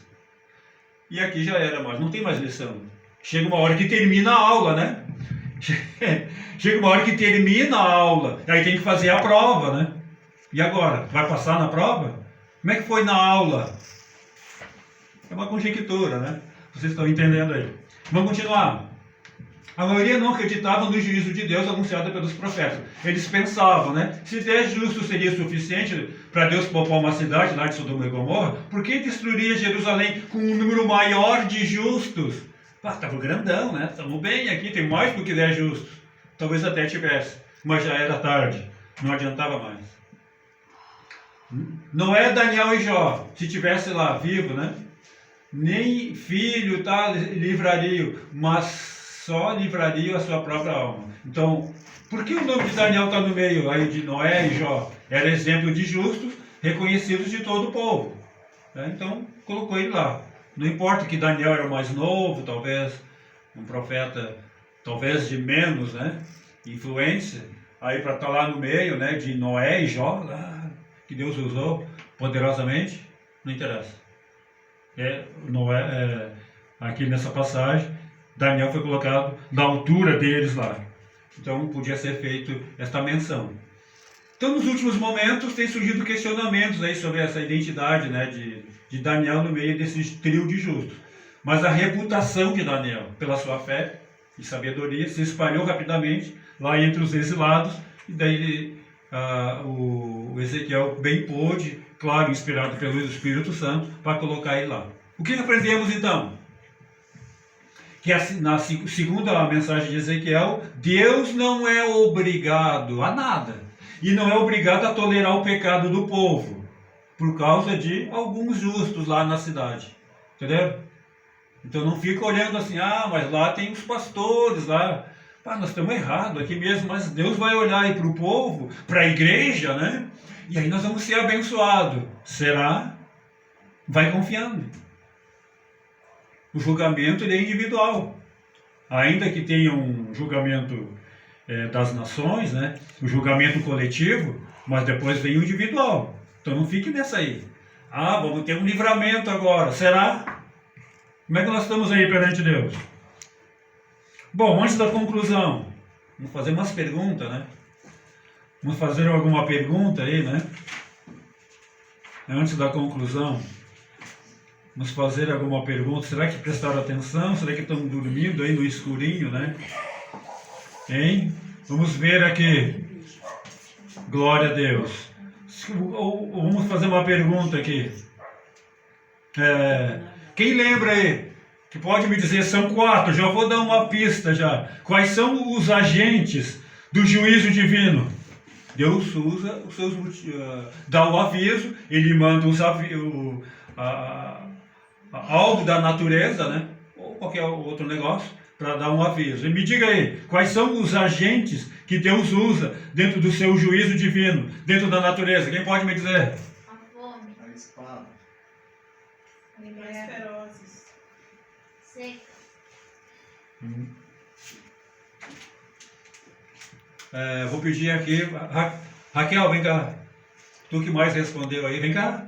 E aqui já era mais, não tem mais lição. Chega uma hora que termina a aula, né? Chega uma hora que termina a aula, aí tem que fazer a prova, né? E agora? Vai passar na prova? Como é que foi na aula? É uma conjectura, né? Vocês estão entendendo aí. Vamos continuar. A maioria não acreditava no juízo de Deus anunciado pelos profetas. Eles pensavam, né? Se 10 justos seria suficiente para Deus poupar uma cidade lá de Sodoma e Gomorra, por que destruiria Jerusalém com um número maior de justos? Estava grandão, né? Estamos bem aqui, tem mais do que 10 justos. Talvez até tivesse, mas já era tarde. Não adiantava mais. Não é Daniel e Jó, se tivesse lá vivo, né? Nem filho livrariam, mas só livraria a sua própria alma. Então, por que o nome de Daniel está no meio aí de Noé e Jó? Era exemplo de justos, reconhecidos de todo o povo. Então, colocou ele lá. Não importa que Daniel era o mais novo, talvez um profeta, talvez de menos, né, influência, aí para estar lá no meio, né, de Noé e Jó, que Deus usou poderosamente, não interessa. Noé, aqui nessa passagem, Daniel foi colocado na altura deles lá. Então podia ser feito esta menção. Então nos últimos momentos tem surgido questionamentos aí sobre essa identidade, né, de Daniel no meio desse trio de justos. Mas a reputação de Daniel, pela sua fé e sabedoria, se espalhou rapidamente lá entre os exilados. E daí o Ezequiel bem pôde, claro, inspirado pelo Espírito Santo, para colocar ele lá. O que aprendemos então? que na segunda mensagem de Ezequiel, Deus não é obrigado a nada. E não é obrigado a tolerar o pecado do povo, por causa de alguns justos lá na cidade. Entendeu? Então não fica olhando assim, mas lá tem os pastores lá. Nós estamos errados aqui mesmo, mas Deus vai olhar aí para o povo, para a igreja, né? E aí nós vamos ser abençoados. Será? Vai confiando. O julgamento ele é individual. Ainda que tenha um julgamento das nações, né? O julgamento coletivo, mas depois vem o individual. Então não fique nessa aí. Vamos ter um livramento agora. Será? Como é que nós estamos aí perante Deus? Bom, antes da conclusão, vamos fazer umas perguntas, né? Vamos fazer alguma pergunta aí, né? Antes da conclusão, vamos fazer alguma pergunta. Será que prestaram atenção? Será que estão dormindo aí no escurinho, né? Hein? Vamos ver aqui. Glória a Deus. Vamos fazer uma pergunta aqui. Quem lembra aí? Que pode me dizer, são 4, já vou dar uma pista já. Quais são os agentes do juízo divino? Deus usa os seus dá o aviso, ele manda algo da natureza, né? Ou qualquer outro negócio, para dar um aviso. E me diga aí, quais são os agentes que Deus usa dentro do seu juízo divino, dentro da natureza? Quem pode me dizer? A fome, A espada. Animais ferozes. seca, Vou pedir aqui, Raquel, vem cá. Tu que mais respondeu aí, vem cá.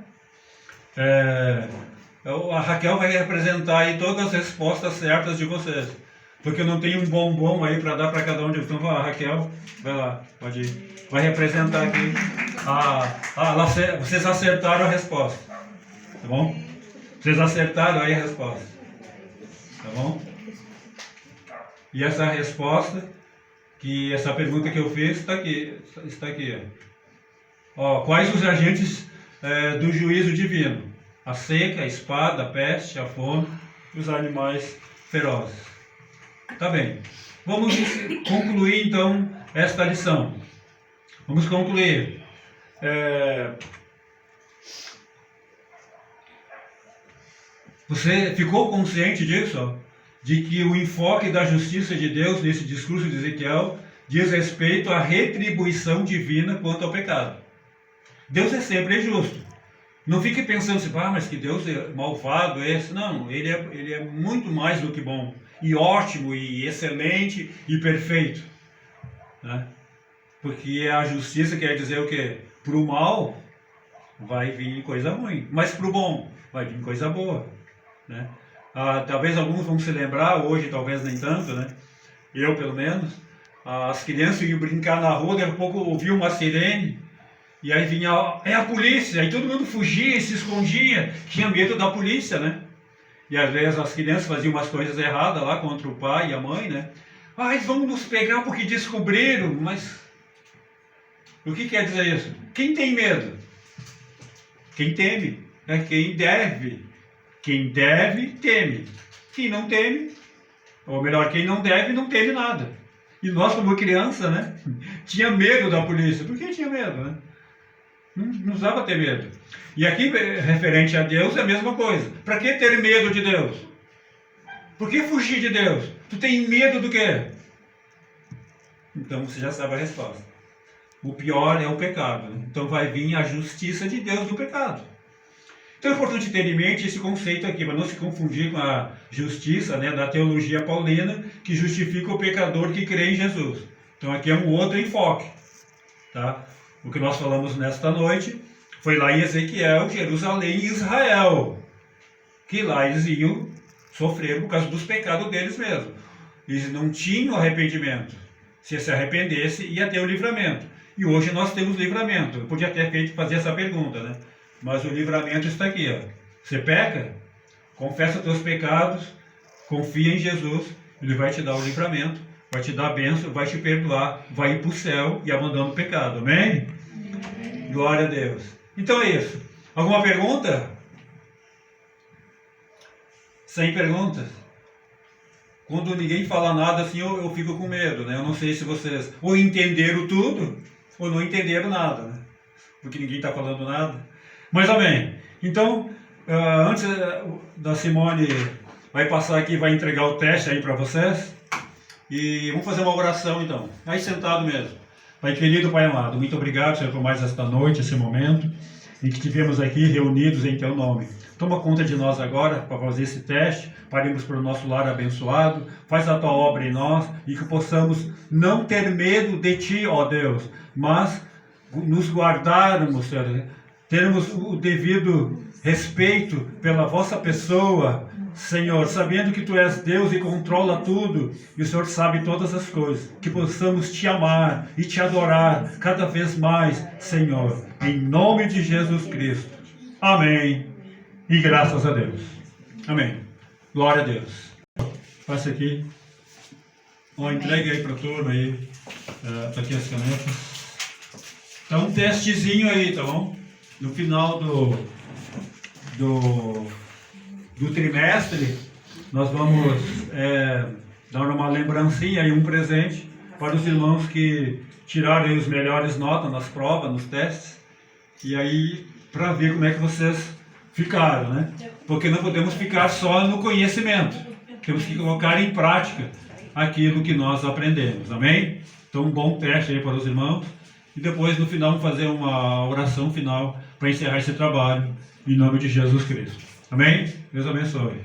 A Raquel vai representar aí todas as respostas certas de vocês. Porque eu não tenho um bombom aí para dar para cada um de vocês. Então, Raquel, vai lá, pode ir. Vai representar aqui. Vocês acertaram a resposta. Tá bom? Vocês acertaram aí a resposta. Tá bom? E essa resposta, essa pergunta que eu fiz, está aqui. Quais os agentes do juízo divino? A seca, a espada, a peste, a fome e os animais ferozes. Tá bem. Vamos concluir então esta lição. Vamos concluir. Você ficou consciente disso? De que o enfoque da justiça de Deus nesse discurso de Ezequiel diz respeito à retribuição divina quanto ao pecado. Deus é sempre justo. Não fique pensando assim, mas que Deus é malvado esse. Não, ele é muito mais do que bom. E ótimo, e excelente, e perfeito. Né? Porque a justiça quer dizer o quê? Para o mal vai vir coisa ruim. Mas para o bom vai vir coisa boa. Né? Talvez alguns vão se lembrar, hoje talvez nem tanto, né? Eu pelo menos. As crianças iam brincar na rua, daqui a pouco ouviam uma sirene. E aí vinha, a polícia, aí todo mundo fugia e se escondia, tinha medo da polícia, né? E às vezes as crianças faziam umas coisas erradas lá contra o pai e a mãe, né? Eles vão nos pegar porque descobriram, mas o que quer dizer isso? Quem tem medo? Quem teme? Quem deve. Quem deve, teme. Quem não teme, ou melhor, quem não deve, não teme nada. E nós, como criança, né? Tinha medo da polícia. Por que tinha medo, né? Não precisava ter medo. E aqui, referente a Deus, é a mesma coisa. Para que ter medo de Deus? Por que fugir de Deus? Tu tem medo do quê? Então você já sabe a resposta. O pior é o pecado. Então vai vir a justiça de Deus do pecado. Então é importante ter em mente esse conceito aqui, para não se confundir com a justiça, né, da teologia paulina, que justifica o pecador que crê em Jesus. Então aqui é um outro enfoque. Tá? O que nós falamos nesta noite foi lá em Ezequiel, Jerusalém e Israel. Que lá eles iam sofrer por causa dos pecados deles mesmos. Eles não tinham arrependimento. Se arrependesse, ia ter o livramento. E hoje nós temos livramento. Eu podia até fazer essa pergunta, né? Mas o livramento está aqui. Você peca, confessa os teus pecados, confia em Jesus, Ele vai te dar o livramento, vai te dar a bênção, vai te perdoar, vai ir para o céu e abandona o pecado. Amém? Amém. Glória a Deus. Então é isso. Alguma pergunta? Sem perguntas? quando ninguém fala nada assim, eu fico com medo, né? Eu não sei se vocês ou entenderam tudo ou não entenderam nada, né? Porque ninguém está falando nada. Mas amém. Então, antes da Simone vai passar aqui, vai entregar o teste aí para vocês. E vamos fazer uma oração então. Aí sentado mesmo. Pai querido, Pai amado, muito obrigado, Senhor, por mais esta noite, esse momento em que estivemos aqui reunidos em Teu nome. Toma conta de nós agora para fazer esse teste, paremos para o nosso lar abençoado, faz a Tua obra em nós e que possamos não ter medo de Ti, ó Deus, mas nos guardarmos, Senhor, termos o devido respeito pela vossa pessoa, Senhor, sabendo que Tu és Deus e controla tudo, e o Senhor sabe todas as coisas, que possamos Te amar e Te adorar cada vez mais, Senhor, em nome de Jesus Cristo. Amém. E graças a Deus. Amém. Glória a Deus. Passa aqui. Entregue aí para a turma aí. Tá aqui as canetas. Então, um testezinho aí, tá bom? No final do trimestre, nós vamos dar uma lembrancinha e um presente para os irmãos que tiraram aí os melhores notas nas provas, nos testes. E aí, para ver como é que vocês ficaram, né? Porque não podemos ficar só no conhecimento. Temos que colocar em prática aquilo que nós aprendemos. Amém? Então, um bom teste aí para os irmãos. E depois, no final, vamos fazer uma oração final para encerrar esse trabalho, em nome de Jesus Cristo. Amém? Deus abençoe.